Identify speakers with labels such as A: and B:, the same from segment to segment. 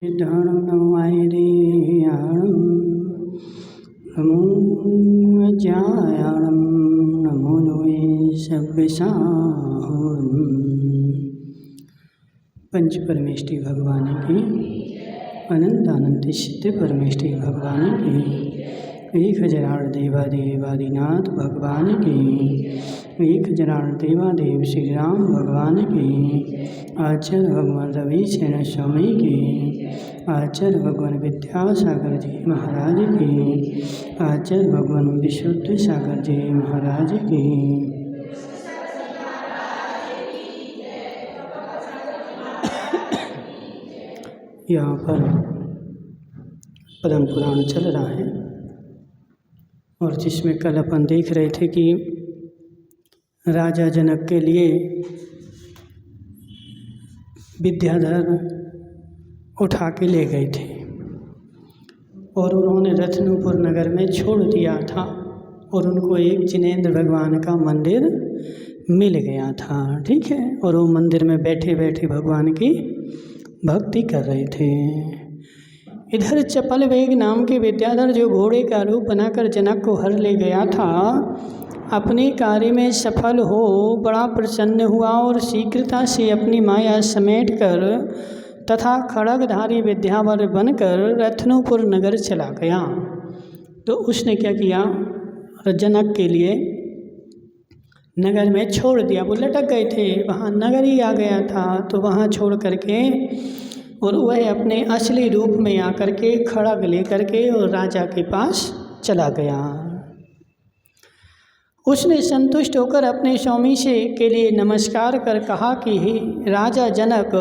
A: सिद्धाणं नमो आयर्याणं नमो अज्ञायाणं नमो लोये सव्यसाहूणं। पंच परमेष्टि भगवान की अनंत अनंत सिद्ध परमेष्टि भगवान की 1008 देवादेवादिनाथ भगवान की 1008 देवादेव श्री राम भगवान की आचार्य भगवान रविशरण स्वामी की आचार्य भगवान विद्यासागर जी महाराज की आचार्य भगवान विशुद्ध सागर जी महाराज की यहाँ पर पद्म पुराण चल रहा है और जिसमें कल अपन देख रहे थे कि राजा जनक के लिए विद्याधर उठा के ले गए थे और उन्होंने रत्नपुर नगर में छोड़ दिया था और उनको एक जिनेंद्र भगवान का मंदिर मिल गया था। ठीक है, और वो मंदिर में बैठे बैठे भगवान की भक्ति कर रहे थे। इधर चपल वेग नाम के विद्याधर जो घोड़े का रूप बनाकर जनक को हर ले गया था, अपने कार्य में सफल हो बड़ा प्रसन्न हुआ और शीघ्रता से अपनी माया समेट कर तथा खड़गधारी विद्यावर बनकर रत्नपुर नगर चला गया। तो उसने क्या किया, जनक के लिए नगर में छोड़ दिया। वो लटक गए थे, वहाँ नगर ही आ गया था, तो वहाँ छोड़ करके और वह अपने असली रूप में आकर के खड़ग ले करके और राजा के पास चला गया। उसने संतुष्ट होकर अपने स्वामी से के लिए नमस्कार कर कहा कि हे राजा जनक,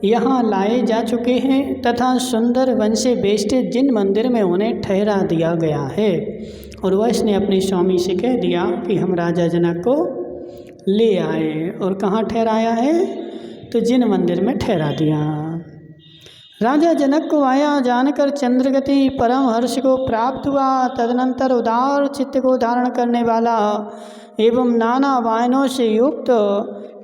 A: यहाँ लाए जा चुके हैं तथा सुंदर वन से बेष्टित जिन मंदिर में उन्हें ठहरा दिया गया है। और वह इसने अपने स्वामी से कह दिया कि हम राजा जनक को ले आए और कहाँ ठहराया है, तो जिन मंदिर में ठहरा दिया। राजा जनक को आया जानकर चंद्रगति परम हर्ष को प्राप्त हुआ। तदनंतर उदार चित्त को धारण करने वाला एवं नाना वायनों से युक्त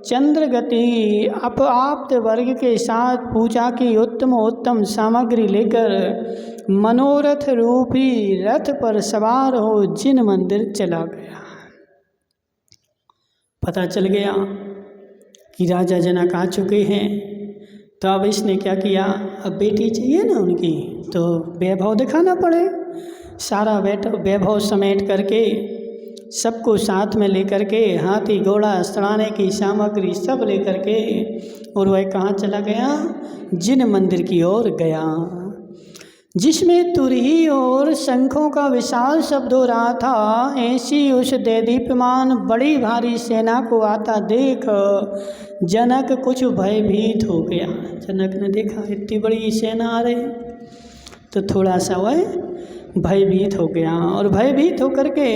A: चंद्रगति अपाप्त वर्ग के साथ पूजा की उत्तम सामग्री लेकर मनोरथ रूपी रथ पर सवार हो जिन मंदिर चला गया। पता चल गया कि राजा जनक आ चुके हैं, तो अब इसने क्या किया, अब बेटी चाहिए ना उनकी, तो वैभव दिखाना पड़े। सारा वैभव समेट करके सबको साथ में लेकर के हाथी घोड़ा सड़ाने की सामग्री सब लेकर के और वह कहाँ चला गया, जिन मंदिर की ओर गया, जिसमें तुरही और शंखों का विशाल शब्द हो रहा था। ऐसी उस देदीप्यमान बड़ी भारी सेना को आता देख जनक कुछ भयभीत हो गया। जनक ने देखा इतनी बड़ी सेना आ रही, तो थोड़ा सा वह भयभीत हो गया और भयभीत होकर के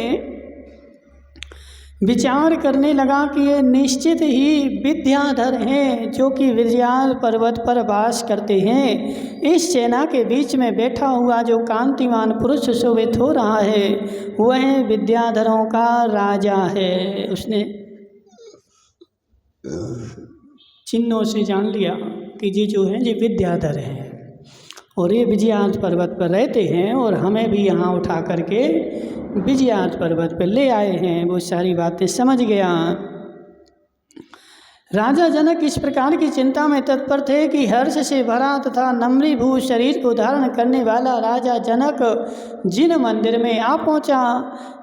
A: विचार करने लगा कि ये निश्चित ही विद्याधर हैं जो कि विजयाल पर्वत पर वास करते हैं। इस सेना के बीच में बैठा हुआ जो कांतिमान पुरुष शोभित हो रहा है वह विद्याधरों का राजा है। उसने चिन्हों से जान लिया कि जी जो है ये विद्याधर हैं और ये विजयाल पर्वत पर रहते हैं और हमें भी यहाँ उठा करके विजयाल पर्वत पर ले आए हैं। वो सारी बातें समझ गया। राजा जनक इस प्रकार की चिंता में तत्पर थे कि हर्ष से भरा तथा नम्रीभूत शरीर को धारण करने वाला राजा जनक जिन मंदिर में आ पहुँचा,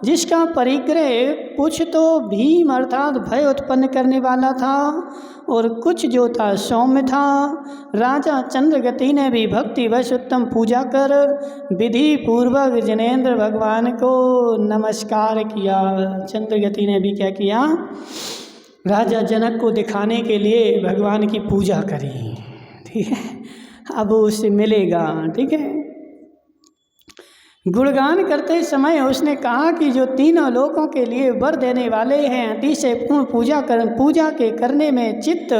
A: जिसका परिग्रह कुछ तो भीम अर्थात भय उत्पन्न करने वाला था और कुछ जो था सौम्य था। राजा चंद्रगति ने भी भक्तिवश उत्तम पूजा कर विधि पूर्वक जिनेंद्र भगवान को नमस्कार किया। चंद्रगति ने भी क्या किया, राजा जनक को दिखाने के लिए भगवान की पूजा करी। ठीक है, अब वो उससे मिलेगा। ठीक है, गुणगान करते समय उसने कहा कि जो तीनों लोकों के लिए वर देने वाले हैं, अतिशय पूर्ण पूजा के करने में चित्त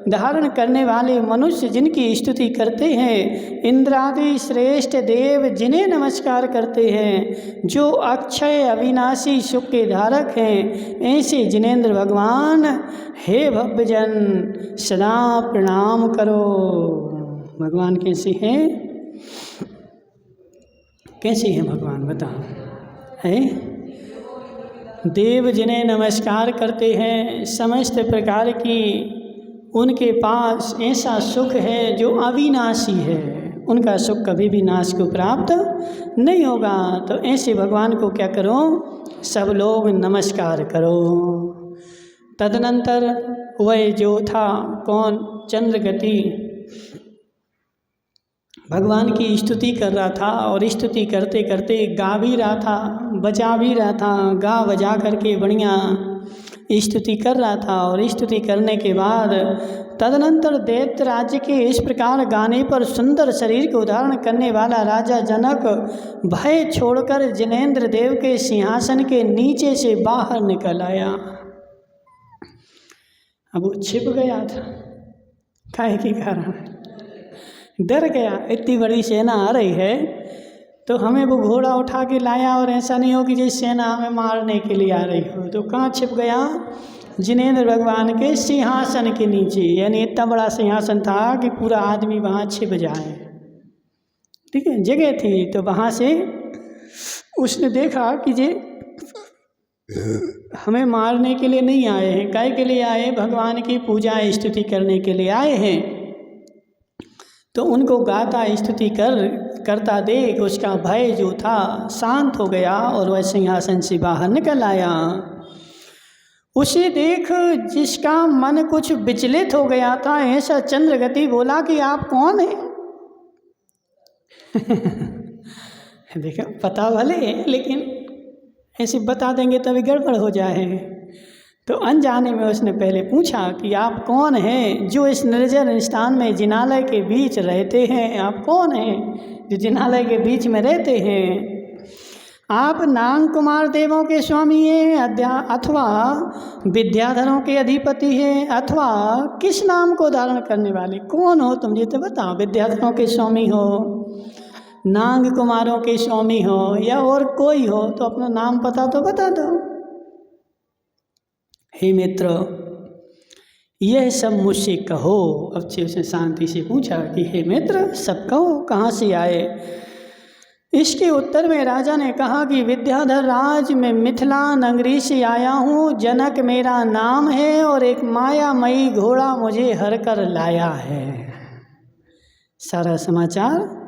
A: धारण करने वाले मनुष्य जिनकी स्तुति करते हैं, इंद्रादि श्रेष्ठ देव जिन्हें नमस्कार करते हैं, जो अक्षय अविनाशी सुख के धारक हैं, ऐसे जिनेंद्र भगवान हे भव्यजन सदा प्रणाम करो। भगवान कैसे हैं? कैसे हैं भगवान बताओ? है देव जिन्हें नमस्कार करते हैं, समस्त प्रकार की उनके पास ऐसा सुख है जो अविनाशी है, उनका सुख कभी भी नाश को प्राप्त नहीं होगा। तो ऐसे भगवान को क्या करो? सब लोग नमस्कार करो। तदनंतर वह जो था कौन? चंद्रगति भगवान की स्तुति कर रहा था और स्तुति करते करते गा भी रहा था, बजा भी रहा था, गा बजा करके बढ़िया स्तुति कर रहा था। और स्तुति करने के बाद तदनंतर दैत्य राज्य के इस प्रकार गाने पर सुंदर शरीर को धारण करने वाला राजा जनक भय छोड़कर जिनेंद्र देव के सिंहासन के नीचे से बाहर निकल आया। अब वो छिप गया था, काहे के कारण? डर गया, इतनी बड़ी सेना आ रही है तो हमें वो घोड़ा उठा के लाया, और ऐसा नहीं हो कि जैसे सेना हमें मारने के लिए आ रही हो। तो कहाँ छिप गया? जिनेंद्र भगवान के सिंहासन के नीचे, यानी इतना बड़ा सिंहासन था कि पूरा आदमी वहाँ छिप जाए। ठीक है, जगह थी। तो वहाँ से उसने देखा कि जे हमें मारने के लिए नहीं आए हैं, काहे के लिए आए? भगवान की पूजा स्तुति करने के लिए आए हैं। तो उनको गाता स्तुति करता देख उसका भय जो था शांत हो गया और वह सिंहासन से बाहर निकल आया। उसे देख जिसका मन कुछ विचलित हो गया था, ऐसा चंद्रगति बोला कि आप कौन हैं? देखा, पता भले लेकिन ऐसे बता देंगे तभी गड़बड़ हो जाए। तो अनजाने में उसने पहले पूछा कि आप कौन हैं जो इस निर्जन स्थान में जिनालय के बीच रहते हैं? आप कौन हैं जो जिनालय के बीच में रहते हैं? आप नाग कुमार देवों के स्वामी हैं अथवा विद्याधरों के अधिपति हैं, अथवा किस नाम को धारण करने वाले कौन हो तुम? ये तो बताओ, विद्याधरों के स्वामी हो, नाग कुमारों के स्वामी हो, या और कोई हो तो अपना नाम पता तो बता दो। हे मित्र, यह सब मुझसे कहो। अब से उसने शांति से पूछा कि हे मित्र, सब कहो, कहाँ से आए? इसके उत्तर में राजा ने कहा कि विद्याधर राज, मैं मिथिला नगरी से आया हूँ, जनक मेरा नाम है और एक मायामयी घोड़ा मुझे हर कर लाया है। सारा समाचार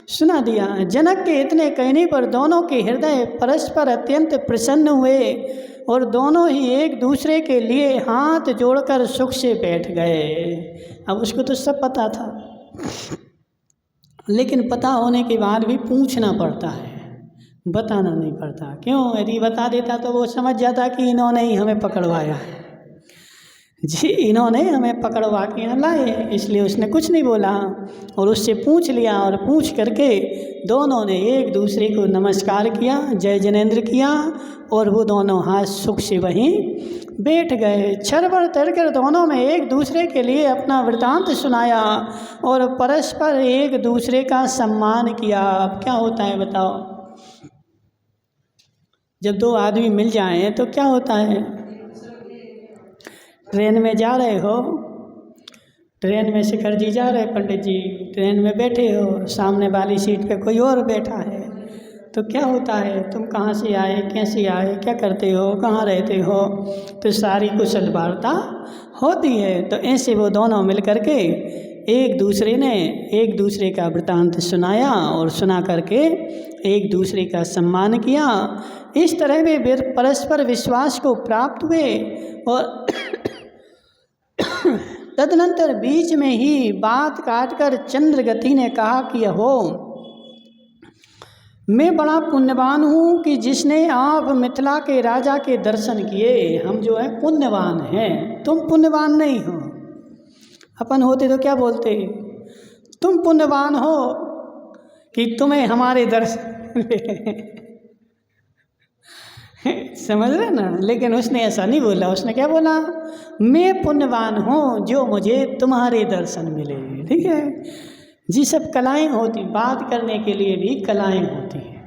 A: सुना दिया। जनक के इतने कहने पर दोनों के हृदय परस्पर अत्यंत प्रसन्न हुए और दोनों ही एक दूसरे के लिए हाथ जोड़कर सुख से बैठ गए। अब उसको तो सब पता था, लेकिन पता होने के बाद भी पूछना पड़ता है, बताना नहीं पड़ता। क्यों? यदि बता देता तो वो समझ जाता कि इन्होंने ही हमें पकड़वाया है, जी इन्होंने हमें पकड़वा के यहाँ लाए, इसलिए उसने कुछ नहीं बोला और उससे पूछ लिया। और पूछ करके दोनों ने एक दूसरे को नमस्कार किया, जय जिनेंद्र किया, और वो दोनों हाथ सुख से वहीं बैठ गए। छरबर तड़कर दोनों में एक दूसरे के लिए अपना वृतांत सुनाया और परस्पर एक दूसरे का सम्मान किया। अब क्या होता है बताओ? जब दो आदमी मिल जाएं तो क्या होता है? ट्रेन में जा रहे हो, ट्रेन में शिखर जी जा रहे, पंडित जी ट्रेन में बैठे हो, सामने वाली सीट पे कोई और बैठा है, तो क्या होता है? तुम कहाँ से आए, कैसे आए, क्या करते हो, कहाँ रहते हो, तो सारी कुशल वार्ता होती है। तो ऐसे वो दोनों मिल करके एक दूसरे ने एक दूसरे का वृतांत सुनाया और सुना करके एक दूसरे का सम्मान किया। इस तरह वे परस्पर विश्वास को प्राप्त हुए और तदनंतर बीच में ही बात काटकर चंद्रगति ने कहा कि हो, मैं बड़ा पुण्यवान हूँ कि जिसने आप मिथिला के राजा के दर्शन किए। हम जो है पुण्यवान हैं, तुम पुण्यवान नहीं हो। अपन होते तो क्या बोलते? तुम पुण्यवान हो कि तुम्हें हमारे दर्शन समझ रहे ना? लेकिन उसने ऐसा नहीं बोला। उसने क्या बोला? मैं पुण्यवान हूँ जो मुझे तुम्हारे दर्शन मिले। ठीक है जी। सब कलाएं होती, बात करने के लिए भी कलाएं होती हैं,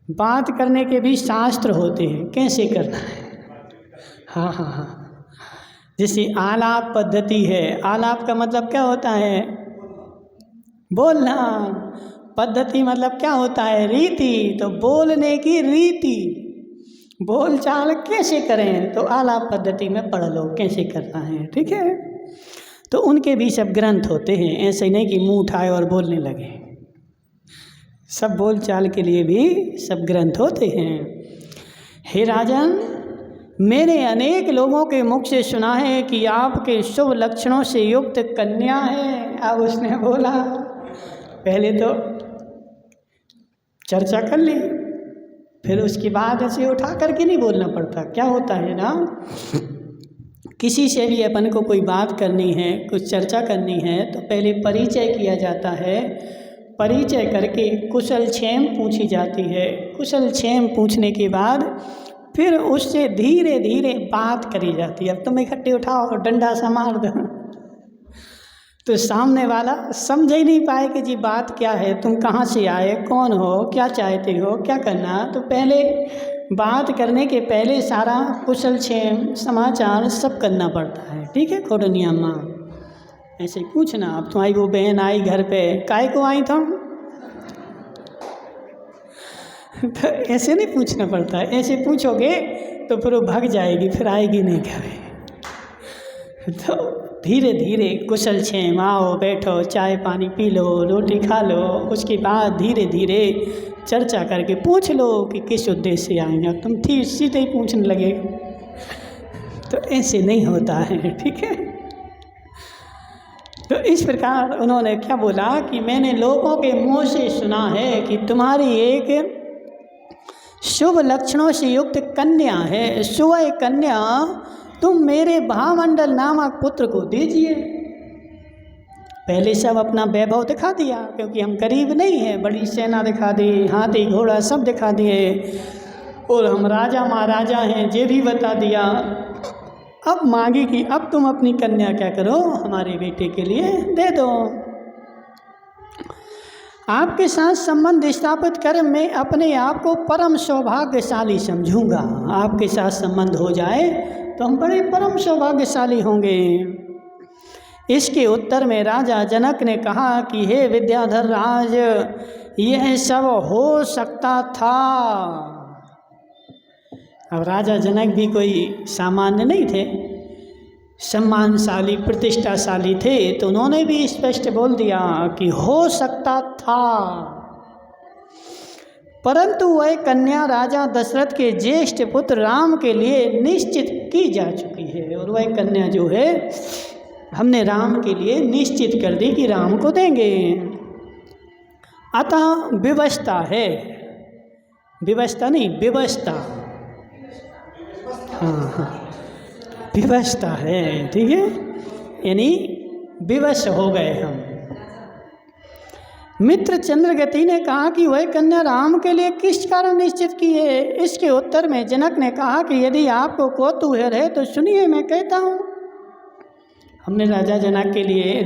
A: बात करने के भी शास्त्र होते हैं, कैसे करना है। हाँ हाँ हाँ, जैसे आलाप पद्धति है। आलाप का मतलब क्या होता है? बोलना। पद्धति मतलब क्या होता है? रीति। तो बोलने की रीति, बोल चाल कैसे करें, तो आलाप पद्धति में पढ़ लो कैसे करना है, ठीक है। तो उनके भी सब ग्रंथ होते हैं, ऐसे नहीं कि मुंह उठाए और बोलने लगे। सब बोल चाल के लिए भी सब ग्रंथ होते हैं। हे राजन, मैंने अनेक लोगों के मुख से सुना है कि आपके शुभ लक्षणों से युक्त कन्या है। अब उसने बोला, पहले तो चर्चा कर ली, फिर उसके बाद ऐसे उठा करके नहीं बोलना पड़ता। क्या होता है ना, किसी से भी अपन को कोई बात करनी है, कुछ चर्चा करनी है, तो पहले परिचय किया जाता है। परिचय करके कुशल क्षेम पूछी जाती है। कुशल क्षेम पूछने के बाद फिर उससे धीरे धीरे बात करी जाती है। अब तुम इकट्ठे उठाओ और डंडा सा मार दो तो सामने वाला समझ ही नहीं पाए कि जी बात क्या है, तुम कहाँ से आए, कौन हो, क्या चाहते हो, क्या करना। तो पहले बात करने के पहले सारा कुशल क्षेम समाचार सब करना पड़ता है, ठीक है। खोडनिया माँ ऐसे पूछना, अब तुम्हारी वो बहन आई घर पे, काय को आई तुम तो ऐसे नहीं पूछना पड़ता है। ऐसे पूछोगे तो फिर वो भाग जाएगी, फिर आएगी नहीं घर। तो धीरे धीरे कुशल क्षेम, आओ बैठो, चाय पानी पी लो, रोटी खा लो। उसके बाद धीरे धीरे चर्चा करके पूछ लो कि किस उद्देश्य से आएंगे। तुम ठीक सीधे ही पूछने लगे तो ऐसे नहीं होता है, ठीक है। तो इस प्रकार उन्होंने क्या बोला कि मैंने लोगों के मुंह से सुना है कि तुम्हारी एक शुभ लक्षणों से युक्त कन्या है। शुभ कन्या तुम मेरे भामंडल नामक पुत्र को दीजिए। पहले सब अपना वैभव दिखा दिया, क्योंकि हम गरीब नहीं हैं, बड़ी सेना दिखा दी, हाथी घोड़ा सब दिखा दिए, और हम राजा महाराजा हैं ये भी बता दिया। अब मांगी कि अब तुम अपनी कन्या क्या करो, हमारे बेटे के लिए दे दो। आपके साथ संबंध स्थापित कर मैं अपने आप को परम सौभाग्यशाली समझूंगा। आपके साथ संबंध हो जाए तो हम बड़े परम सौभाग्यशाली होंगे। इसके उत्तर में राजा जनक ने कहा कि हे विद्याधर राज, यह सब हो सकता था। अब राजा जनक भी कोई सामान्य नहीं थे, सम्मानशाली प्रतिष्ठाशाली थे, तो उन्होंने भी स्पष्ट बोल दिया कि हो सकता था, परंतु वह कन्या राजा दशरथ के ज्येष्ठ पुत्र राम के लिए निश्चित की जा चुकी है। और वह कन्या जो है हमने राम के लिए निश्चित कर दी कि राम को देंगे। अतः विवशता है, विवशता नहीं, विवशता, हाँ, विवशता है, ठीक है, यानी विवश हो गए हम। मित्र चंद्रगति ने कहा कि वह कन्या राम के लिए किस कारण निश्चित की है। इसके उत्तर में जनक ने कहा कि यदि आपको कौतूहल है तो सुनिए, मैं कहता हूँ। हमने राजा जनक के लिए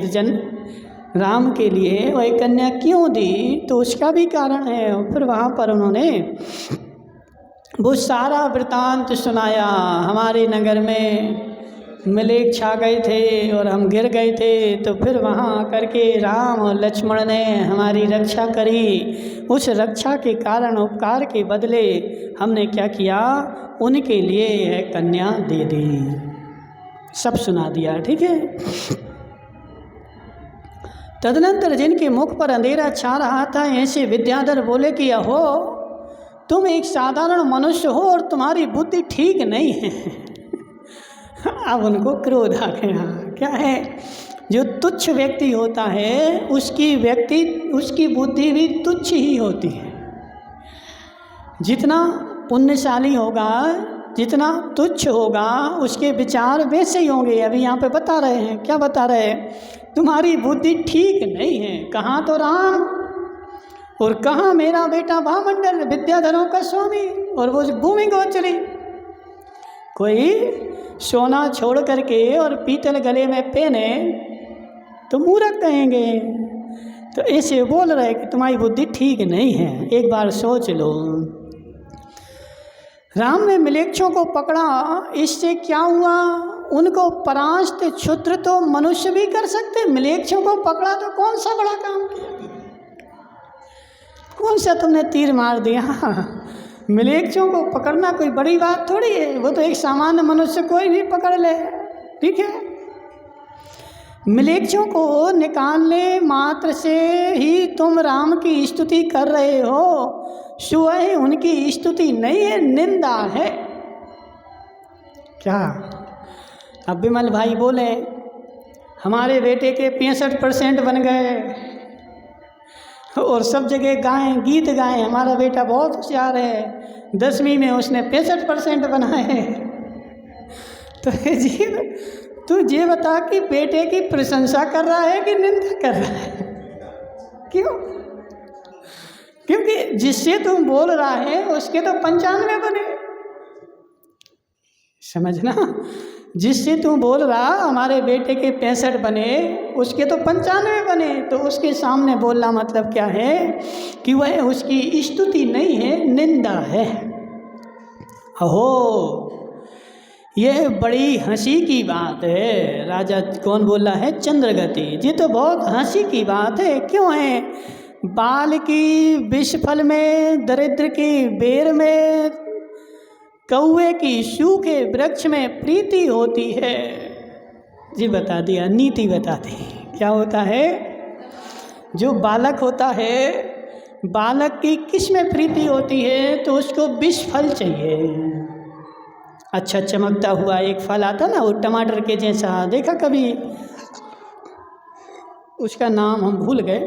A: राम के लिए वह कन्या क्यों दी, तो उसका भी कारण है। और फिर वहाँ पर उन्होंने वो सारा वृतांत सुनाया। हमारे नगर में मलेच्छ छा गए थे और हम गिर गए थे, तो फिर वहाँ आकर के राम और लक्ष्मण ने हमारी रक्षा करी। उस रक्षा के कारण, उपकार के बदले हमने क्या किया, उनके लिए यह कन्या दे दी। सब सुना दिया, ठीक है। तदनंतर जिनके मुख पर अंधेरा छा रहा था, ऐसे विद्याधर बोले कि अहो, तुम एक साधारण मनुष्य हो और तुम्हारी बुद्धि ठीक नहीं है। अब उनको क्रोध आ गया। क्या है, जो तुच्छ व्यक्ति होता है उसकी बुद्धि भी तुच्छ ही होती है। जितना पुण्यशाली होगा, जितना तुच्छ होगा, उसके विचार वैसे ही होंगे। अभी यहाँ पे बता रहे हैं, क्या बता रहे हैं, तुम्हारी बुद्धि ठीक नहीं है। कहाँ तो राम और कहाँ मेरा बेटा भामंडल, विद्याधरों का स्वामी, और वो भूमि गोचरी। कोई सोना छोड़ करके और पीतल गले में पहने तो मूर्ख कहेंगे। तो ऐसे बोल रहे कि तुम्हारी बुद्धि ठीक नहीं है, एक बार सोच लो। राम ने मलेच्छों को पकड़ा, इससे क्या हुआ, उनको परास्त क्षुद्र तो मनुष्य भी कर सकते, मलेच्छों को पकड़ा तो कौन सा बड़ा काम किया। कौन सा तुमने तीर मार दिया? मलेच्छों को पकड़ना कोई बड़ी बात थोड़ी है, वो तो एक सामान्य मनुष्य कोई भी पकड़ ले, ठीक है। मलेच्छों को निकालने मात्र से ही तुम राम की स्तुति कर रहे हो, स्वयं उनकी स्तुति नहीं है, निंदा है। क्या? अब विमल भाई बोले हमारे बेटे के 65% बन गए और सब जगह गाएं, गीत गाएं, हमारा बेटा बहुत होशियार है, 10वीं में उसने 65% बनाए। तो जी तू ये बता कि बेटे की प्रशंसा कर रहा है कि निंदा कर रहा है? क्यों? क्योंकि जिससे तुम बोल रहा है उसके तो 95 बने, समझना। जिससे तू बोल रहा हमारे बेटे के 65 बने, उसके तो 95 बने, तो उसके सामने बोलना मतलब क्या है कि वह उसकी स्तुति नहीं है, निंदा है। अहो, यह बड़ी हंसी की बात है। राजा कौन बोल रहा है? चंद्रगति। ये तो बहुत हंसी की बात है। क्यों है? बाल की विष फल में, दरिद्र की बेर में, कौवे की सूखे वृक्ष में प्रीति होती है। जी बता दिया, नीति बता दी। क्या होता है? जो बालक होता है, बालक की किस में प्रीति होती है? तो उसको विष फल चाहिए। अच्छा चमकता हुआ एक फल आता ना, वो टमाटर के जैसा, देखा कभी? उसका नाम हम भूल गए,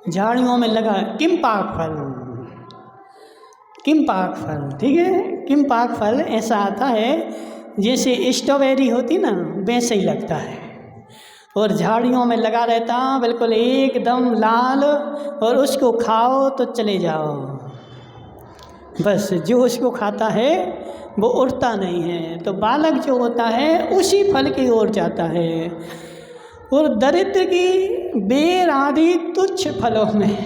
A: झाड़ियों में लगा, किम्पाक फल। किम्पाक फल, ठीक है। किम्पाक फल ऐसा आता है जैसे स्ट्रॉबेरी होती ना, वैसे ही लगता है, और झाड़ियों में लगा रहता, बिल्कुल एकदम लाल, और उसको खाओ तो चले जाओ। बस जो उसको खाता है वो उड़ता नहीं है। तो बालक जो होता है उसी फल की ओर जाता है। और दरिद्र की बेर आदि तुच्छ फलों में,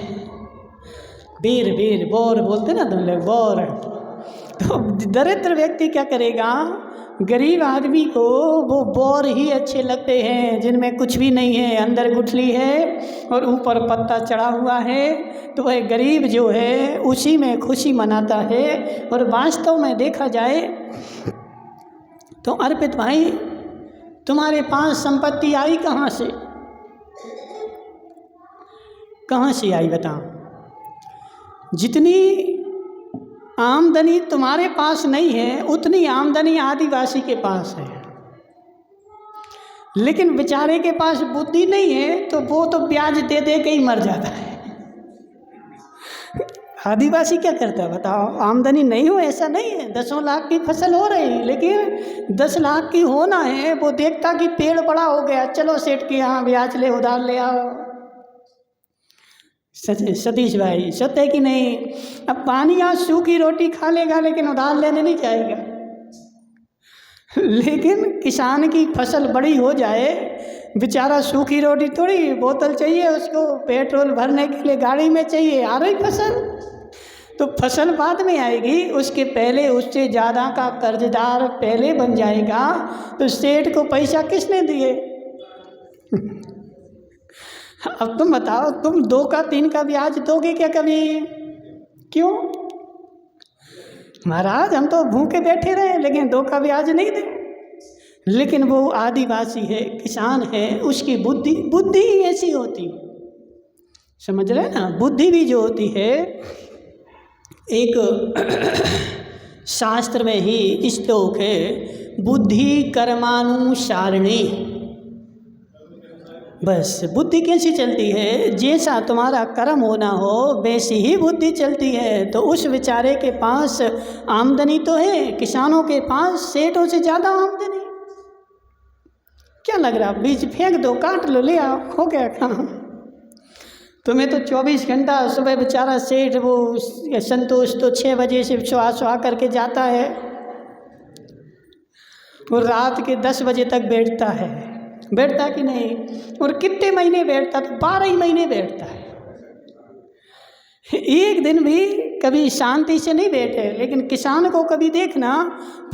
A: बेर बेर बोर बोलते ना तुम लोग, बोर। तो दरिद्र व्यक्ति क्या करेगा? गरीब आदमी को वो बोर ही अच्छे लगते हैं, जिनमें कुछ भी नहीं है, अंदर गुठली है और ऊपर पत्ता चढ़ा हुआ है। तो वह गरीब जो है उसी में खुशी मनाता है। और वास्तव में देखा जाए तो अर्पित भाई, तुम्हारे पास संपत्ति आई कहाँ से? कहाँ से आई बताओ? जितनी आमदनी तुम्हारे पास नहीं है, उतनी आमदनी आदिवासी के पास है। लेकिन बेचारे के पास बुद्धि नहीं है, तो वो तो ब्याज दे दे के ही मर जाता है। आदिवासी क्या करता है बताओ? आमदनी नहीं हो ऐसा नहीं है, 10 लाख की फसल हो रही, लेकिन 10 लाख की होना है, वो देखता कि पेड़ बड़ा हो गया, चलो सेठ के यहाँ ब्याज ले, उधार ले आओ। सतीश भाई, सत्य है कि नहीं? अब पानी आज सूखी रोटी खा लेगा, लेकिन उधार लेने नहीं जाएगा। लेकिन किसान की फसल बड़ी हो जाए, बेचारा सूखी रोटी थोड़ी, बोतल चाहिए उसको, पेट्रोल भरने के लिए गाड़ी में चाहिए, आ रही फसल। तो फसल बाद में आएगी, उसके पहले उससे ज़्यादा का कर्जदार पहले बन जाएगा। तो सेठ को पैसा किसने दिए? अब तुम बताओ, तुम 2 का 3 का ब्याज दोगे क्या कभी? क्यों महाराज? हम तो भूखे बैठे रहे, लेकिन 2 का ब्याज नहीं दे। लेकिन वो आदिवासी है, किसान है, उसकी बुद्धि ही ऐसी होती, समझ रहे ना? बुद्धि भी जो होती है, एक शास्त्र में ही श्लोक है, बुद्धि कर्मानुसारिणी। बस बुद्धि कैसी चलती है? जैसा तुम्हारा कर्म होना हो वैसी ही बुद्धि चलती है। तो उस बेचारे के पास आमदनी तो है, किसानों के पास सेठों से ज़्यादा आमदनी। क्या लग रहा? बीज फेंक दो, काट लो, ले आओ, हो गया काम। तुम्हें तो 24 घंटा सुबह बेचारा सेठ वो संतोष तो 6 बजे से सुहा करके जाता है, वो रात के 10 बजे तक बैठता है। बैठता कि नहीं? और कितने महीने बैठता? तो 12 ही महीने बैठता है। एक दिन भी कभी शांति से नहीं बैठे। लेकिन किसान को कभी देखना,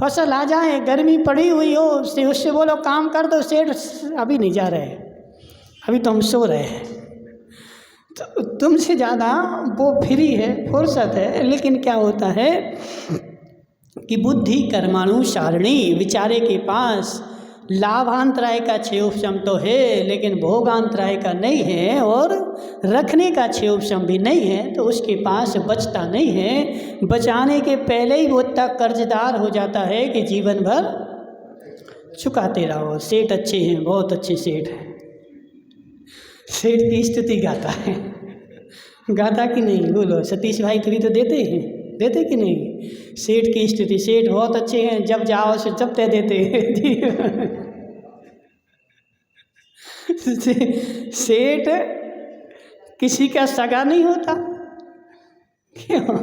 A: फसल आ जाए, गर्मी पड़ी हुई हो, उससे बोलो काम कर दो, सेठ अभी नहीं जा रहे, अभी तो हम सो रहे हैं। तो तुमसे ज़्यादा वो फ्री है, फुर्सत है। लेकिन क्या होता है कि बुद्धि कर्माणु सारणी, विचारे के पास लाभांतराय का क्षयोपशम तो है लेकिन भोगांतराय का नहीं है, और रखने का क्षयोपशम भी नहीं है, तो उसके पास बचता नहीं है। बचाने के पहले ही वो इतना कर्जदार हो जाता है कि जीवन भर चुकाते रहो। सेठ अच्छे हैं, बहुत अच्छे सेठ हैं, सेठ की स्तुति गाता है, गाता कि नहीं बोलो? सतीश भाई कभी तो देते हैं, देते कि नहीं? सेठ की स्तुति, सेठ बहुत अच्छे हैं, जब जाओ से जब दे देते हैं। सेठ किसी का सगा नहीं होता, क्यों?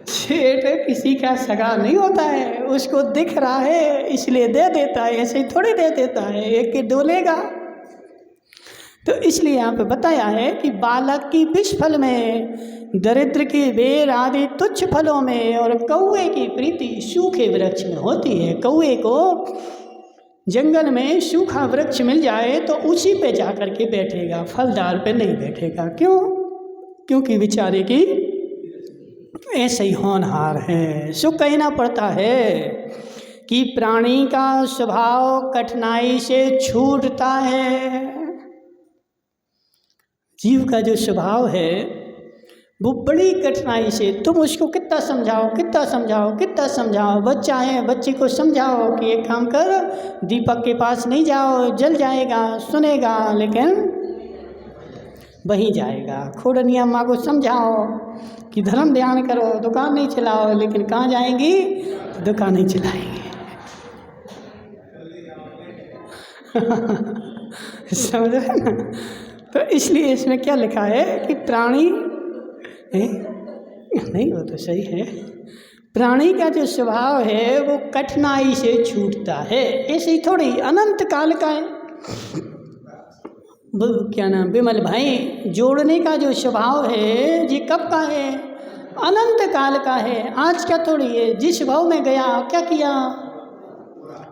A: सेठ किसी का सगा नहीं होता है, उसको दिख रहा है इसलिए दे देता है, ऐसे ही थोड़ी दे देता है, एक के डोलेगा। तो इसलिए यहाँ पे बताया है कि बालक की विष फल में, दरिद्र की बेर आदि तुच्छ फलों में, और कौवे की प्रीति सूखे वृक्ष में होती है। कौवे को जंगल में सूखा वृक्ष मिल जाए तो उसी पे जा कर के बैठेगा, फलदार पे नहीं बैठेगा। क्यों? क्योंकि बेचारे की ऐसे ही होनहार है। सो कहना पड़ता है कि प्राणी का स्वभाव कठिनाई से छूटता है। जीव का जो स्वभाव है वो बड़ी कठिनाई से, तुम उसको कितना समझाओ, कितना समझाओ, कितना समझाओ। बच्चा है, बच्चे को समझाओ कि एक काम कर, दीपक के पास नहीं जाओ, जल जाएगा, सुनेगा लेकिन वहीं जाएगा। खोड़नी अम्मा को समझाओ कि धर्म ध्यान करो, दुकान नहीं चलाओ, लेकिन कहाँ जाएंगी? दुकान नहीं चलाएंगे। समझ रहे ना? तो इसलिए इसमें क्या लिखा है कि प्राणी नहीं, वो तो सही है, प्राणी का जो स्वभाव है वो कठिनाई से छूटता है। ऐसे ही थोड़ी अनंत काल का है। क्या नाम, विमल भाई, जोड़ने का जो स्वभाव है ये कब का है? अनंत काल का है, आज का थोड़ी है। जिस भाव में गया क्या किया,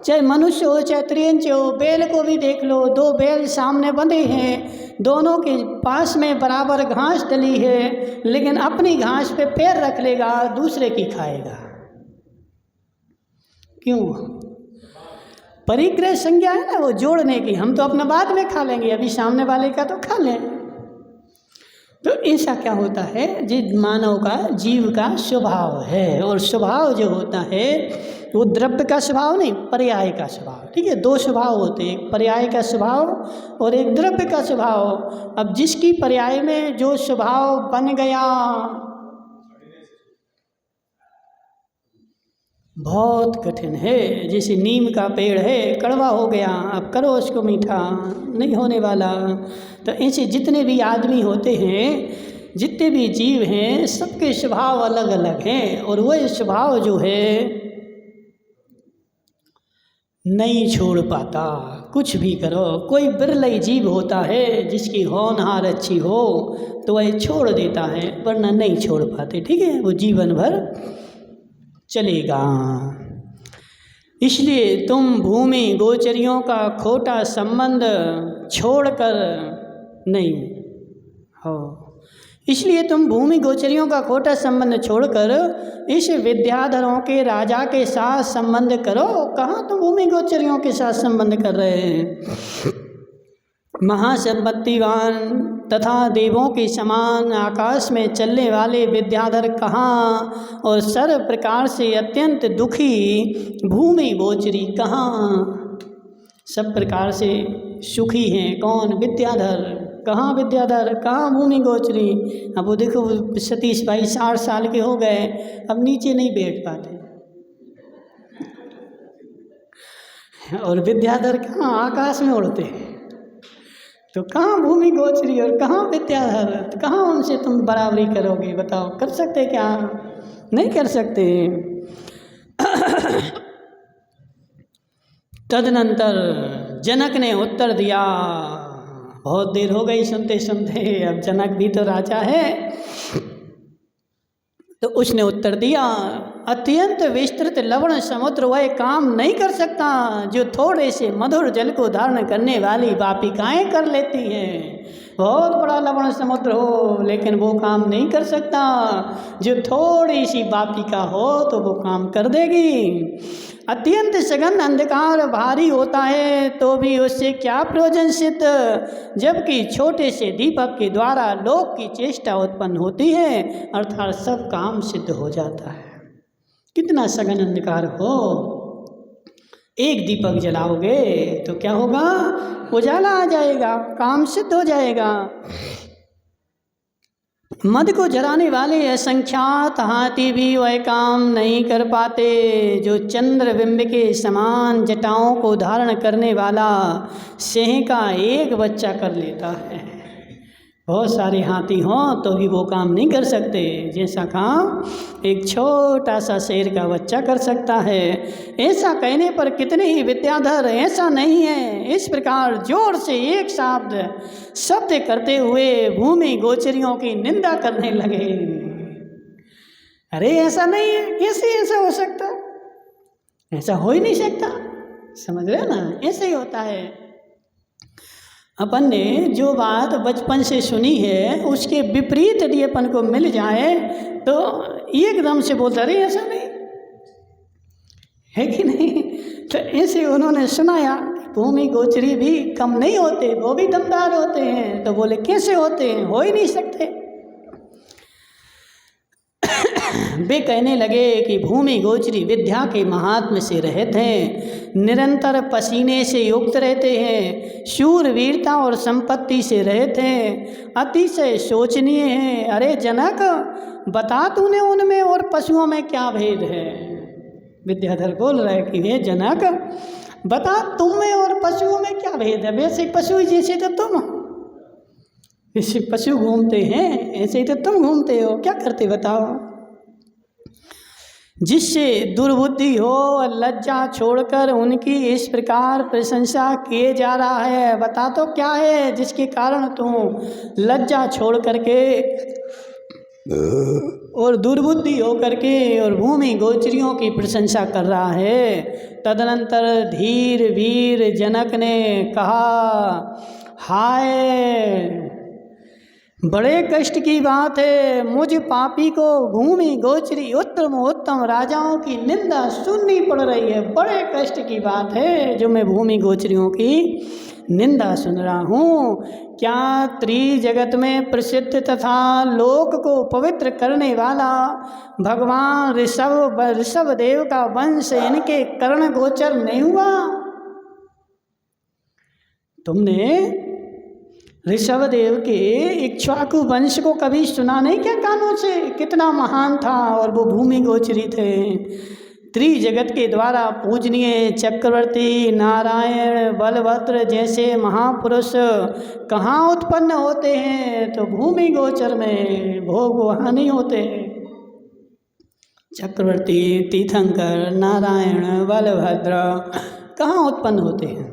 A: चाहे मनुष्य हो चाहे त्रियंच हो। बैल को भी देख लो, दो बैल सामने बंधे हैं, दोनों के पास में बराबर घास डली है, लेकिन अपनी घास पे पैर रख लेगा, दूसरे की खाएगा। क्यों? परिग्रह संज्ञा है ना वो जोड़ने की। हम तो अपना बाद में खा लेंगे, अभी सामने वाले का तो खा लें। तो ऐसा क्या होता है, जिस मानव का, जीव का स्वभाव है। और स्वभाव जो होता है वो द्रव्य का स्वभाव नहीं, पर्याय का स्वभाव। ठीक है, दो स्वभाव होते हैं, एक पर्याय का स्वभाव और एक द्रव्य का स्वभाव। अब जिसकी पर्याय में जो स्वभाव बन गया, बहुत कठिन है। जैसे नीम का पेड़ है, कड़वा हो गया, अब करो उसको मीठा, नहीं होने वाला। तो ऐसे जितने भी आदमी होते हैं, जितने भी जीव हैं, सबके स्वभाव अलग अलग हैं। और वह स्वभाव जो है नहीं छोड़ पाता, कुछ भी करो। कोई बिरले जीव होता है जिसकी होनहार अच्छी हो तो वह छोड़ देता है, वरना नहीं छोड़ पाते। ठीक है, वो जीवन भर चलेगा। इसलिए तुम भूमि गोचरियों का खोटा संबंध छोड़कर नहीं हो। इसलिए तुम भूमि गोचरियों का खोटा संबंध छोड़कर इस विद्याधरों के राजा के साथ संबंध करो। कहाँ तुम भूमि गोचरियों के साथ संबंध कर रहे हैं? महासंपत्तिवान तथा देवों के समान आकाश में चलने वाले विद्याधर कहाँ, और सर्व प्रकार से अत्यंत दुखी भूमि गोचरी कहाँ? सब प्रकार से सुखी हैं कौन? विद्याधर। कहाँ विद्याधर, कहाँ भूमि गोचरी? अब वो देखो सतीश भाई 60 साल के हो गए, अब नीचे नहीं बैठ पाते, और विद्याधर कहाँ आकाश में उड़ते हैं। तो कहाँ भूमि गोचरी और कहाँ विद्याधर? तो कहाँ उनसे तुम बराबरी करोगे? बताओ, कर सकते क्या? नहीं कर सकते। तदनंतर जनक ने उत्तर दिया, बहुत देर हो गई सुनते सुनते, अब जनक भी तो राजा है। तो उसने उत्तर दिया, अत्यंत विस्तृत लवण समुद्र वह काम नहीं कर सकता जो थोड़े से मधुर जल को धारण करने वाली वापिकाएँ कर लेती हैं। बहुत बड़ा लवण समुद्र हो, लेकिन वो काम नहीं कर सकता। जो थोड़ी सी बापिका हो तो वो काम कर देगी। अत्यंत सघन अंधकार भारी होता है तो भी उससे क्या प्रयोजन सिद्ध, जबकि छोटे से दीपक के द्वारा लोक की चेष्टा उत्पन्न होती है, अर्थात सब काम सिद्ध हो जाता है। कितना सघन अंधकार हो, एक दीपक जलाओगे तो क्या होगा, उजाला आ जाएगा, काम सिद्ध हो जाएगा। मद को जलाने वाले असंख्यात हाथी भी वह काम नहीं कर पाते जो चंद्रबिंब के समान जटाओं को धारण करने वाला सिंह का एक बच्चा कर लेता है। बहुत सारे हाथी हों तो भी वो काम नहीं कर सकते, जैसा काम एक छोटा सा शेर का बच्चा कर सकता है। ऐसा कहने पर कितने ही विद्याधर ऐसा नहीं है, इस प्रकार जोर से एक शब्द करते हुए भूमि गोचरियों की निंदा करने लगे। अरे ऐसा नहीं है, कैसे ऐसा हो सकता, ऐसा हो ही नहीं सकता, समझ रहे हो ना, ऐसे ही होता है। अपन ने जो बात बचपन से सुनी है उसके विपरीत यदि अपन को मिल जाए तो एकदम से बोलता रहे ऐसा नहीं है कि नहीं। तो ऐसे उन्होंने सुनाया, भूमि गोचरी भी कम नहीं होते, वो भी दमदार होते हैं। तो बोले कैसे होते हैं, हो ही नहीं सकते। वे कहने लगे कि भूमि गोचरी विद्या के महात्म्य से रहित हैं, निरंतर पसीने से युक्त रहते हैं, शूरवीरता और संपत्ति से रहित हैं, अतिशय शोचनीय हैं। अरे जनक, बता तूने उनमें और पशुओं में क्या भेद है। विद्याधर बोल रहा है कि हे जनक, बता तुम में और पशुओं में क्या भेद है। वैसे पशु जैसे तो तुम, जैसे पशु घूमते हैं ऐसे ही तो तुम घूमते हो, क्या करते बताओ। जिससे दुर्बुद्धि हो, लज्जा छोड़कर उनकी इस प्रकार प्रशंसा किए जा रहा है। बता तो क्या है जिसके कारण तुम लज्जा छोड़ करके और दुर्बुद्धि हो करके और भूमि गोचरियों की प्रशंसा कर रहा है। तदनंतर धीर वीर जनक ने कहा, हाय बड़े कष्ट की बात है, मुझ पापी को भूमि गोचरी उत्तम उत्तम राजाओं की निंदा सुननी पड़ रही है। बड़े कष्ट की बात है जो मैं भूमि गोचरियों की निंदा सुन रहा हूँ। क्या त्रिजगत में प्रसिद्ध तथा लोक को पवित्र करने वाला भगवान ऋषभ देव का वंश इनके कर्ण गोचर नहीं हुआ। तुमने ऋषभ देव के इक्ष्वाकु वंश को कभी सुना नहीं क्या कानों से, कितना महान था और वो भूमि गोचरी थे। त्रिजगत के द्वारा पूजनीय चक्रवर्ती नारायण बलभद्र जैसे महापुरुष कहाँ उत्पन्न होते हैं, तो भूमि गोचर में, भोग वहाँ नहीं होते। चक्रवर्ती तीर्थंकर नारायण बलभद्र कहाँ उत्पन्न होते हैं,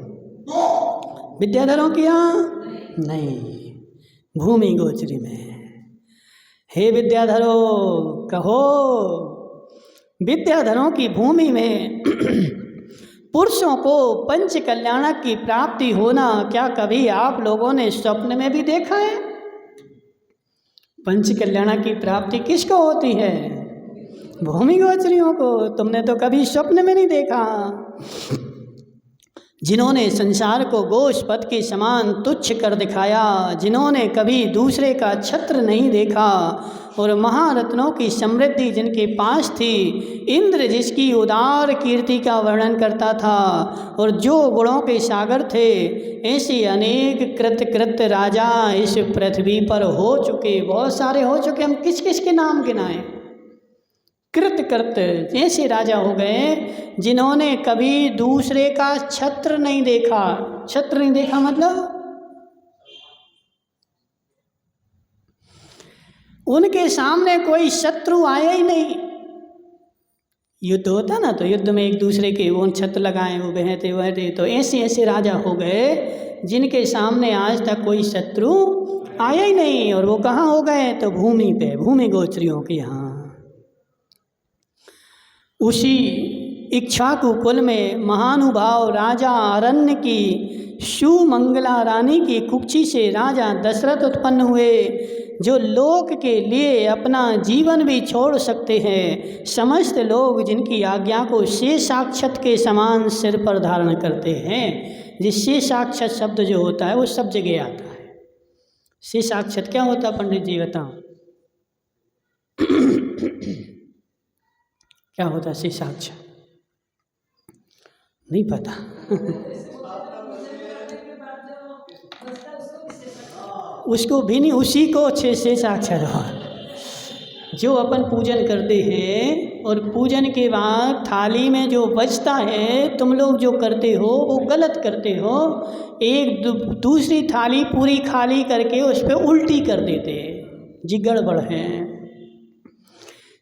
A: विद्याधरों के यहाँ नहीं, भूमि गोचरी में। हे विद्याधरों, कहो विद्याधरों की भूमि में पुरुषों को पंच कल्याणक की प्राप्ति होना क्या कभी आप लोगों ने स्वप्न में भी देखा है। पंच कल्याणक की प्राप्ति किसको होती है, भूमि गोचरियों को। तुमने तो कभी स्वप्न में नहीं देखा। जिन्होंने संसार को गोशपथ के समान तुच्छ कर दिखाया, जिन्होंने कभी दूसरे का छत्र नहीं देखा और महारत्नों की समृद्धि जिनके पास थी, इंद्र जिसकी उदार कीर्ति का वर्णन करता था और जो गुणों के सागर थे, ऐसे अनेक कृत राजा इस पृथ्वी पर हो चुके, बहुत सारे हो चुके। हम किस किस के नाम गिनाएं। कृत ऐसे राजा हो गए जिन्होंने कभी दूसरे का छत्र नहीं देखा। छत्र नहीं देखा मतलब उनके सामने कोई शत्रु आया ही नहीं। युद्ध होता ना, तो युद्ध में एक दूसरे के वो छत्र लगाए, वो बहते, तो ऐसे ऐसे राजा हो गए जिनके सामने आज तक कोई शत्रु आया ही नहीं। और वो कहाँ हो गए, तो भूमि पे, भूमि गोचरियों के यहाँ। उसी इक्ष्वाकु कुल में महानुभाव राजा अरण्य की सुमंगला रानी की कुक्षी से राजा दशरथ उत्पन्न हुए, जो लोक के लिए अपना जीवन भी छोड़ सकते हैं। समस्त लोग जिनकी आज्ञा को शेषाक्षत के समान सिर पर धारण करते हैं। जिस शेषाक्षत शब्द जो होता है वो सब जगह आता है। शेषाक्षत क्या होता है पंडित जी बताओ? क्या होता है शेषाक्षत? नहीं पता। उसको भी नहीं, उसी को शेषाक्षर जो अपन पूजन करते हैं, और पूजन के बाद थाली में जो बचता है तुम लोग जो करते हो वो गलत करते हो। एक दूसरी थाली पूरी खाली करके उस पर उल्टी कर देते हैं, जी गड़बड़ है।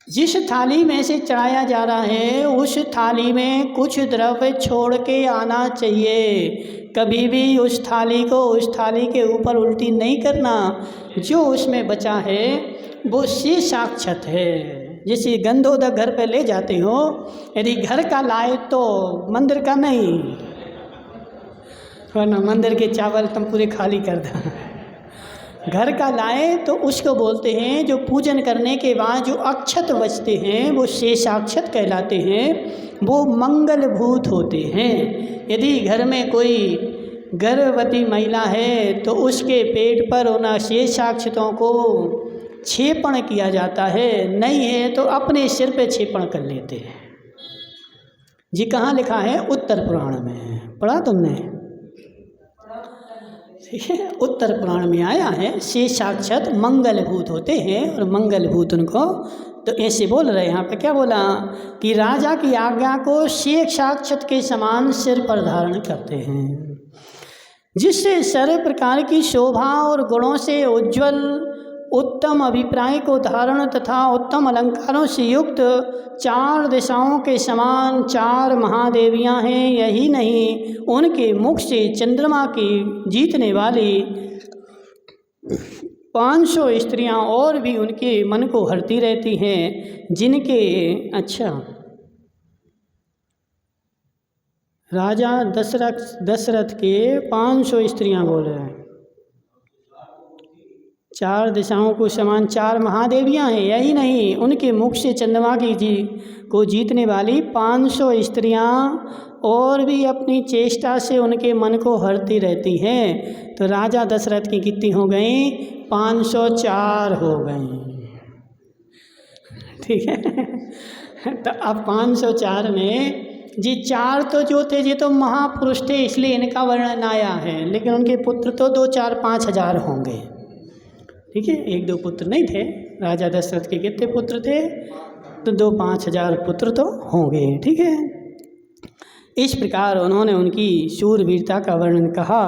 A: जिस थाली में से चढ़ाया जा रहा है उस थाली में कुछ द्रव्य छोड़ के आना चाहिए। कभी भी उस थाली को उस थाली के ऊपर उल्टी नहीं करना। जो उसमें बचा है वो शेषाक्षत है। जैसे गंधोदक घर पे ले जाते हो, यदि घर का लाए तो मंदिर का नहीं, वरना मंदिर के चावल तुम पूरे खाली कर दो। घर का लाए तो उसको बोलते हैं, जो पूजन करने के बाद जो अक्षत बचते हैं वो शेषाक्षत कहलाते हैं, वो मंगलभूत होते हैं। यदि घर में कोई गर्भवती महिला है तो उसके पेट पर उन शेषाक्षतों को छेपण किया जाता है, नहीं है तो अपने सिर पे छेपण कर लेते हैं। जी कहाँ लिखा है? उत्तर पुराण में पढ़ा तुमने? ठीक है, उत्तर पुराण में आया है शेषाक्षत मंगलभूत होते हैं, और मंगलभूत उनको तो ऐसे बोल रहे हैं। यहाँ पे क्या बोला कि राजा की आज्ञा को शेषाक्षत के समान सिर पर धारण करते हैं, जिससे सर्व प्रकार की शोभा और गुणों से उज्ज्वल उत्तम अभिप्राय को धारण तथा उत्तम अलंकारों से युक्त 4 दिशाओं के समान 4 महादेवियां हैं। यही नहीं, उनके मुख से चंद्रमा की जीतने वाली 500 स्त्रियां और भी उनके मन को हरती रहती हैं, जिनके राजा दशरथ के 500 स्त्रियां बोल रहे हैं। 4 दिशाओं को समान 4 महादेवियां हैं। यही नहीं, उनके मुख से चंद्रमा को जीतने वाली 500 स्त्रियां और भी अपनी चेष्टा से उनके मन को हरती रहती हैं। तो राजा दशरथ की कितनी हो गई? 504 हो गई। ठीक है। तो अब 504 में जी 4 तो जो थे ये तो महापुरुष थे, इसलिए इनका वर्णन आया है, लेकिन उनके पुत्र तो 2, 4, 5 हजार होंगे। ठीक है, 1-2 पुत्र नहीं थे। राजा दशरथ के कितने पुत्र थे? तो 2-5 हजार पुत्र तो होंगे। ठीक है, इस प्रकार उन्होंने उनकी शूरवीरता का वर्णन कहा।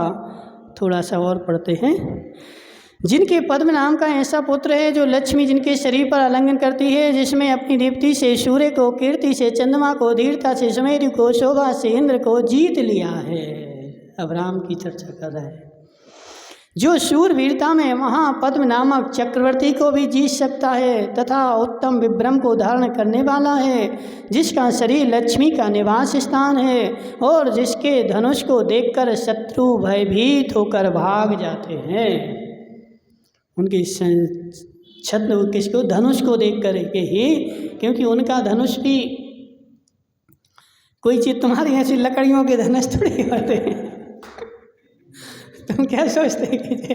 A: थोड़ा सा और पढ़ते हैं। जिनके पद्म नाम का ऐसा पुत्र है, जो लक्ष्मी जिनके शरीर पर आलिंगन करती है, जिसमें अपनी दीप्ति से सूर्य को, कीर्ति से चंद्रमा को, धीरता से सुमेरु को, शोभा से इंद्र को जीत लिया है। अब राम की चर्चा कर रहा है। जो शूरवीरता में महापद्म नामक चक्रवर्ती को भी जीत सकता है तथा उत्तम विभ्रम को धारण करने वाला है, जिसका शरीर लक्ष्मी का निवास स्थान है, और जिसके धनुष को देखकर शत्रु भयभीत होकर भाग जाते हैं। उनके छत्र किसको? धनुष को देख कर के ही, क्योंकि उनका धनुष भी कोई चीज़ तुम्हारी ऐसी लकड़ियों के धनुष थोड़ी होते हैं। तुम क्या सोचते हैं कि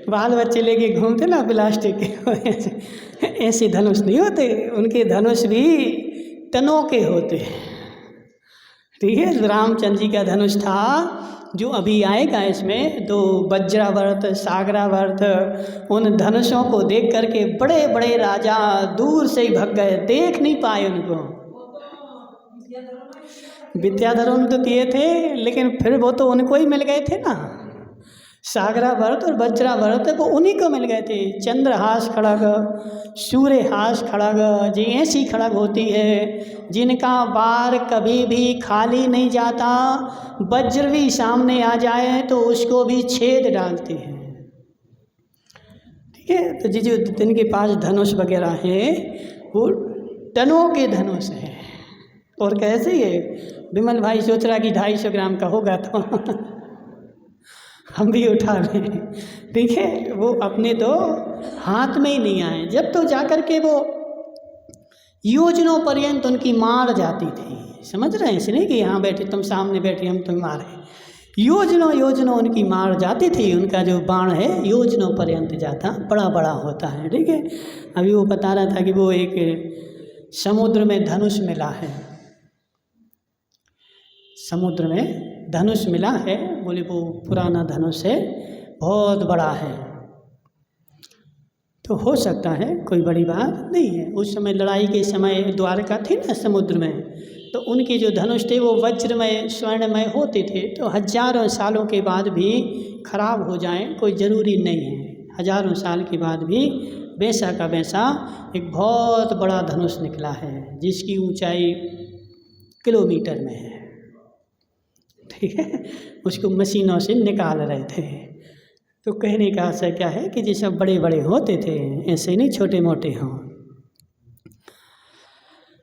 A: बाल बच्चे लेके घूमते ना प्लास्टिक के, ऐसे धनुष नहीं होते। उनके धनुष भी तनों के होते हैं। ठीक है, रामचंद्र जी का धनुष था, जो अभी आएगा इसमें, तो वज्रावर्त, सागरावर्त, उन धनुषों को देख करके बड़े बड़े राजा दूर से ही भग गए, देख नहीं पाए उनको। विद्याधरों तो दिए थे, लेकिन फिर वो तो उनको ही मिल गए थे ना। सागरावर्त और वज्रावर्त वो उन्हीं को मिल गए थे। चंद्रहास खड़ग, सूर्यहास खड़ग, जी ऐसी खड़ग होती है जिनका बार कभी भी खाली नहीं जाता। वज्र भी सामने आ जाए तो उसको भी छेद डालती है। ठीक है, तो जो जिनके पास धनुष वगैरह है वो टनों के धनुष है। और कैसे ये विमल भाई सोच रहा कि 250 ग्राम का होगा तो हम भी उठा लें। ठीक है, वो अपने तो हाथ में ही नहीं आए, जब तो जाकर के वो योजनों पर्यंत उनकी मार जाती थी। समझ रहे हैं, इसलिए कि यहाँ बैठे तुम, सामने बैठे हम तुम्हें मारे, योजनों योजनों उनकी मार जाती थी। उनका जो बाण है योजनों पर्यंत जाता, बड़ा बड़ा होता है। ठीक है, अभी वो बता रहा था कि वो एक समुद्र में धनुष मिला है, समुद्र में धनुष मिला है। बोले वो पुराना धनुष है, बहुत बड़ा है। तो हो सकता है, कोई बड़ी बात नहीं है। उस समय लड़ाई के समय द्वारका थी ना समुद्र में, तो उनके जो धनुष थे वो वज्रमय स्वर्णमय होते थे। तो हजारों सालों के बाद भी खराब हो जाएं कोई ज़रूरी नहीं है। हजारों साल के बाद भी वैसा का वैसा एक बहुत बड़ा धनुष निकला है, जिसकी ऊंचाई किलोमीटर में है। ठीक है, उसको मशीनों से निकाल रहे थे। तो कहने का आशय क्या है कि जैसे बड़े बड़े होते थे ऐसे नहीं छोटे मोटे हों।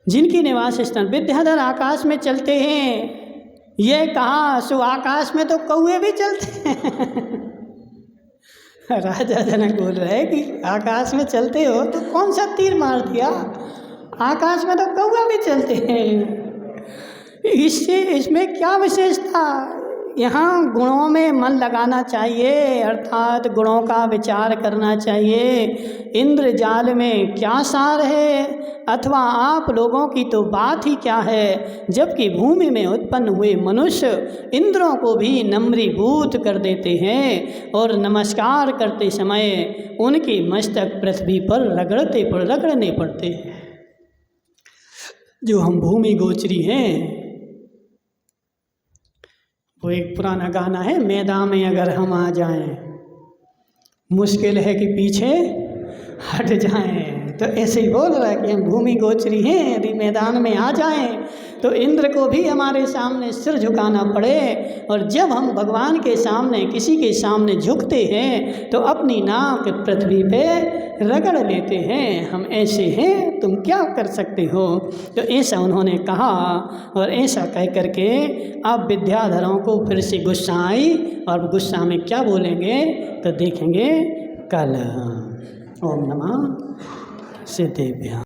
A: जिनकी निवास स्थान विद्याधर आकाश में चलते हैं, ये कहा सो आकाश में तो कौए भी चलते हैं। राजा जनक बोल रहे हैं कि आकाश में चलते हो तो कौन सा तीर मार दिया, आकाश में तो कौआ भी चलते हैं। इससे इसमें क्या विशेषता, यहाँ गुणों में मन लगाना चाहिए, अर्थात गुणों का विचार करना चाहिए। इंद्रजाल में क्या सार है, अथवा आप लोगों की तो बात ही क्या है, जबकि भूमि में उत्पन्न हुए मनुष्य इंद्रों को भी नम्रीभूत कर देते हैं और नमस्कार करते समय उनके मस्तक पृथ्वी पर रगड़ने पड़ते हैं। जो हम भूमि गोचरी हैं, वो एक पुराना गाना है, मैदान में अगर हम आ जाएं मुश्किल है कि पीछे हट जाएं। तो ऐसे ही बोल रहा है कि हम भूमि गोचरी हैं, यदि मैदान में आ जाएं तो इंद्र को भी हमारे सामने सिर झुकाना पड़े। और जब हम भगवान के सामने किसी के सामने झुकते हैं तो अपनी नाक पृथ्वी पे रगड़ लेते हैं। हम ऐसे हैं, तुम क्या कर सकते हो। तो ऐसा उन्होंने कहा, और ऐसा कह करके अब विद्याधरों को फिर से गुस्सा आई, और गुस्सा में क्या बोलेंगे तो देखेंगे कल। ओम नमः सिद्धेभ्यः।